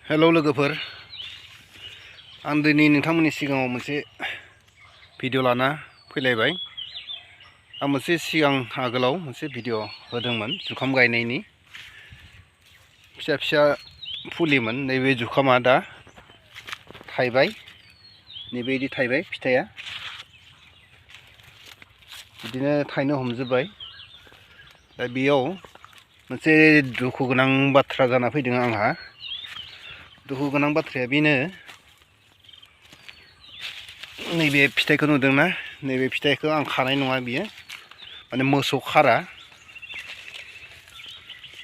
Hello लोगोफोर आं दिनै नोंथांमोननि सिगाङाव मोनसे भिडिअ लाना फैलायबाय। आं मोनसे सिगां आगोलाव मोनसे भिडिअ होदोंमोन जुखाम गायनायनि। फिसा फिसा फुलिमोन। नैबे जुखामा दा थायबाय, नैबेबायदि थायबाय फिथाइया बिदिनो थायनो हमजोब्बाय। दा बेयाव मोनसे दुखु गोनां बाथ्रा जाना फैदों आंहा। दुखु गोनां बाथ्राया बेनो, नैबे फिथाइखौ नुदोंना, नैबे फिथाइखौ आं खानाय नङा। बियो माने मोसौ खारा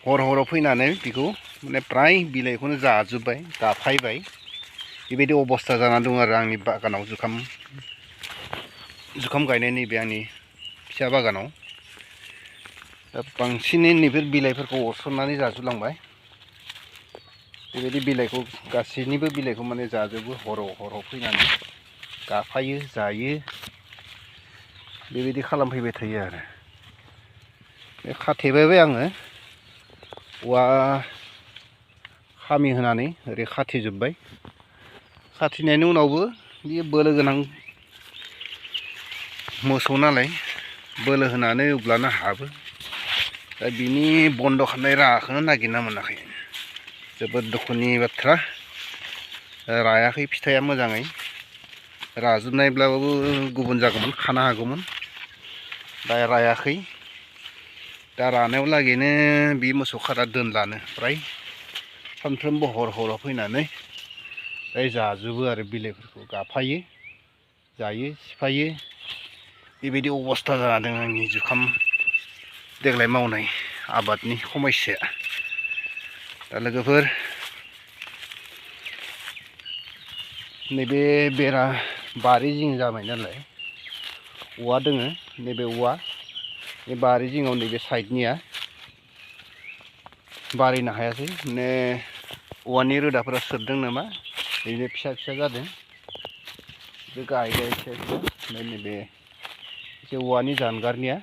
हर हराव फैनानै बेखौ माने फ्राय बिलाइखौनो जाजोब्बाय, गाफायबाय। बेबायदि अबस्था जाना दं आरो आंनि बागानाव, जुखाम गायनाय नैबे आंनि फिसा बागानाव। दा बांसिनै नैबेफोर बिलाइफोरखौ अरसननानै जाजोबलांबाय। बेबायदि बिलाइखौ गासैनिबो बिलाइखौ माने जाजोबो, हराव फैनानै गाफायो, जायो। बेबायदि खालामफैबाय थायो आरो। बे खाथेबायबाय आङो, औवा खामि होनानै ओरै खाथेजोब्बाय। खाथेनायनि उनावबो बियो बोलो गोनां मोसौ नालाय, बोलो होनानै अब्लानो हाबो। दा बिनि बन्द' खालामनाय राहाखौनो नागिरना मोनाखै। जोबोद दुखुनि बाथ्रा। रायाखै फिथाइया मोजाङै। राजोबनायब्लाबो गुबुन जागौमोन, खानो हागौमोन। दा रायाखै। दा रानायाव लागैनो बे मोसौ खारा दोनलानो फ्राय सानफ्रोमबो हराव फैनानै फ्राय जाजोबो आरो बिलाइफोरखौ गाफायो, जायो, सिफायो। बेबायदि अबस्था जादों आंनि जुखाम देग्लाय मावनाय आबादनि समस्याया। दा लोगोफोर, नैबे बेरा बारि जिं जाबाय नालाय, औवा दोङो। नैबे औवा, बे बारि जिङाव नैबे साइडनिया बारायनो हायासै। माने औवानि रोदाफोरा सोरदों नामा, बिदिनो फिसा फिसा जादों। बे गायबाय एसे एसे। ओमफ्राय नैबे एसे औवानि जानगारनिया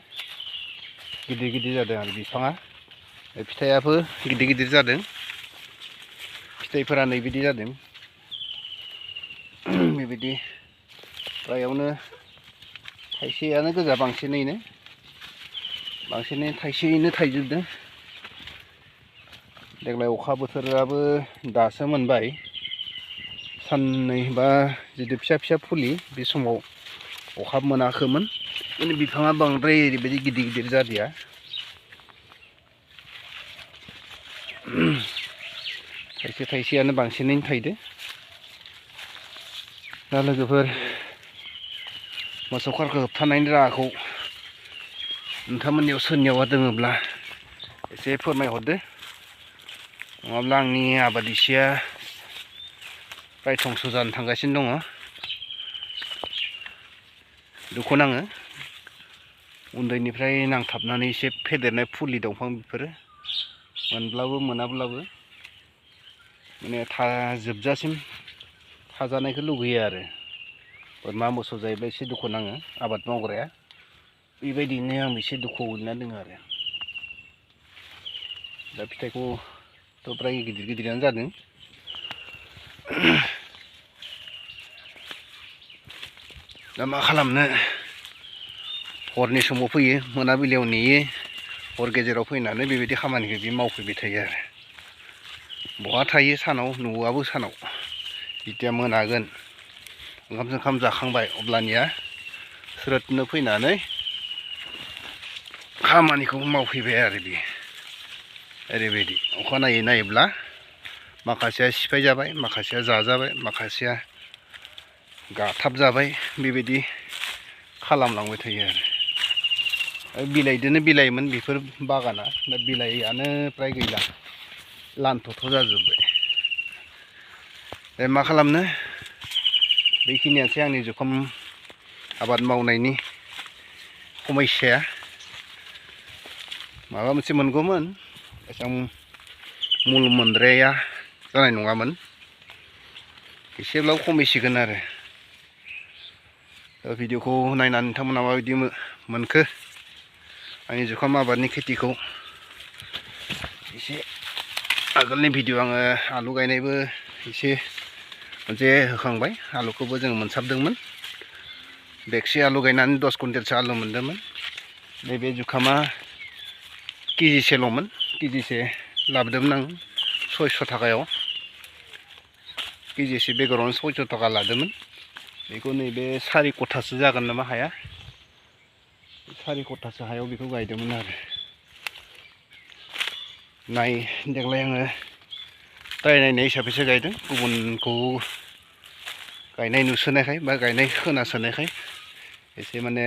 गिदिर गिदिर जादों आरो बिफाङा। फिथाइयाबो गिदिर गिदिर जादों। फिथाइफोरा नैबिदि जादों। बेबायदि फ्रायावनो थाइसेयानो गोजा, बांसिनै थाइसेयैनो थाइजोबदों। देग्लाय अखा बोथोराबो दासो मोनबाय। साननै बा जितु फिसा फिसा फुलि, बे समाव अखा मोनाखैमोन। माने बिफाङा बांद्राय ओरैबायदि गिदिर गिदिर जादिया। थाइसेयानो बांसिनैनो थायदो। दा लोगोफोर, मोसौ खारखौ होबथानायनि राहाखौ नोंथांमोननियाव सोरनियावबा दोङोब्ला एसे फोरमायहरदो। नङाब्ला आंनि आबाद इसेया फ्राय धंस' जानो थांगासिनो दङ। दुखु नाङो। उन्दैनिफ्राय नांथाबनानै एसे फेदेरनाय फुलि दंफां, बेफोरो मोनब्लाबो मोनाब्लाबो माने जोबजासिम थाजानायखौ लुगैयो आरो। बोरमा मोसौ जायोब्ला एसे दुखु नाङो आबाद मावग्राया। बेबायदिनो आंबो एसे दुखुआव गोलैना दङ आरो। दा फिथाइखौथ' फ्राय गिदिर गिदिरानो जादों। दा मा खालामनो, हरनि समाव फैयो, मोनाबिलियाव नेयो, हर गेजेराव फैनानै बेबायदि खामानिखौ बे मावफैबाय थायो आरो। बहा थायो सानाव, न'आबो सानाव। जेथिया मोनागोन, ओंखाम जाखांबाय, अब्लानिया स्रोदनो फैनानै खामानिखौ मावफैबाय आरो बियो। ओरैबायदि अखानायै नायोब्ला माखासेया सिफाय जाबाय, माखासेया जाजाबाय, माखासेया गाथाब जाबाय। बेबायदि खालामलांबाय थायो आरो। बिलाइदोनो बिलाइमोन बेफोर बागाना। दा बिलाइआनो फ्राय गैला, लानथथ' जाजोब्बाय। मा खालामनो, बेखिनियानोसै आंनि जुखाम आबाद मावनायनि समस्याया। माबा मोनसे मोनगौमोन, एसेबां मुल मोनद्राया जानाय नङामोन, एसेब्लाबो खमायसिगोन आरो। भिडिअखौ नायनानै नोंथांमोना माबायदि मोनखो, आंनि जुखाम आबादनि खेथिखौ। एसे आगोलनि भिडिअ आङो आलु गायनायबो एसे मोनसे होखांबाय आलुखौबो जों मोनसाबदोंमोन बेगसे आलु गायनानै 10 कुइन्टेलसो आलु मोनदोंमोन नैबे जुखामा केजिसेल'मोन केजिसे लाबोदोंमोन आं 600 थाखायाव केजिसे बेगरावनो 600 थाखा लादोंमोन बेखौ नैबे 4 कथासो जागोन नामा हाया 4 कथासो हायाव बेखौ गायदोंमोन आरो देग्लाय आङो ट्राय नायनाय हिसाबैसो गायदों गुबुनखौ गायनाय नुसोनायखाय बा गायनाय खोनासोनायखाय एसे माने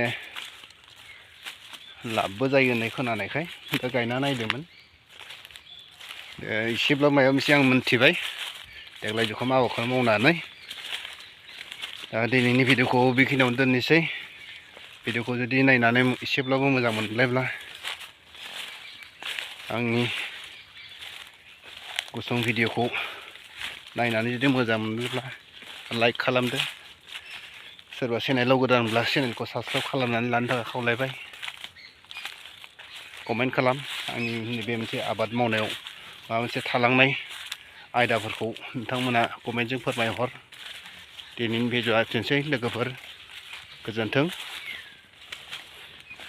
लाबबो जायो होननाय खोनानायखाय दा गायना नायदोंमोन एसेब्लाबो माबा मोनसे आं मोनथिबाय देग्लाय जुखाम आबादखौ मावनानै दा दिनैनि भिडिअखौ बेखिनियावनो दोननोसै भिडिअखौ जुदि नायनानै एसेब्लाबो मोजां मोनबायब्ला आंनि गुसुं भिडिअखौ नायनानै जुदि मोजां मोनोब्ला लाइक खालामदो सोरबा चेनेलाव गोदानब्ला चेनेलखौ साबस्क्राइब खालामनानै लानो थाखाय खावलायबाय कमेन्ट खालाम आंनि नैबे मोनसे आबाद मावनायाव माबा मोनसे थालांनाय आयदाफोरखौ नोंथांमोना कमेन्टजों फोरमायहर दिनैनि भिडिअआ एसेनोसै लोगोफोर गोजोन्थों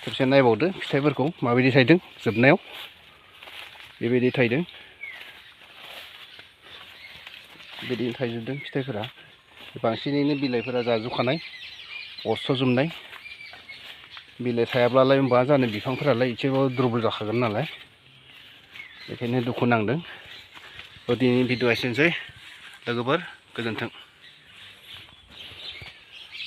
खेबसे नायबावदो फिथाइफोरखौ माबायदि थायदों जोबनायाव बेबायदि थायदों बिदिनो थायजोबदों फिथाइफोरा बांसिनैनो बिलाइफोरा जाजोबखानाय अरस'जोबनाय बिलाइ थायाब्लालाय मा जानो बिफांफोरालाय एसेबाबो दुरबल जाखागोन नालाय बेखायनो दुखु नांदों दिनैनि भिडिअआ एसेनोसै लोगोफोर गोजोन्थों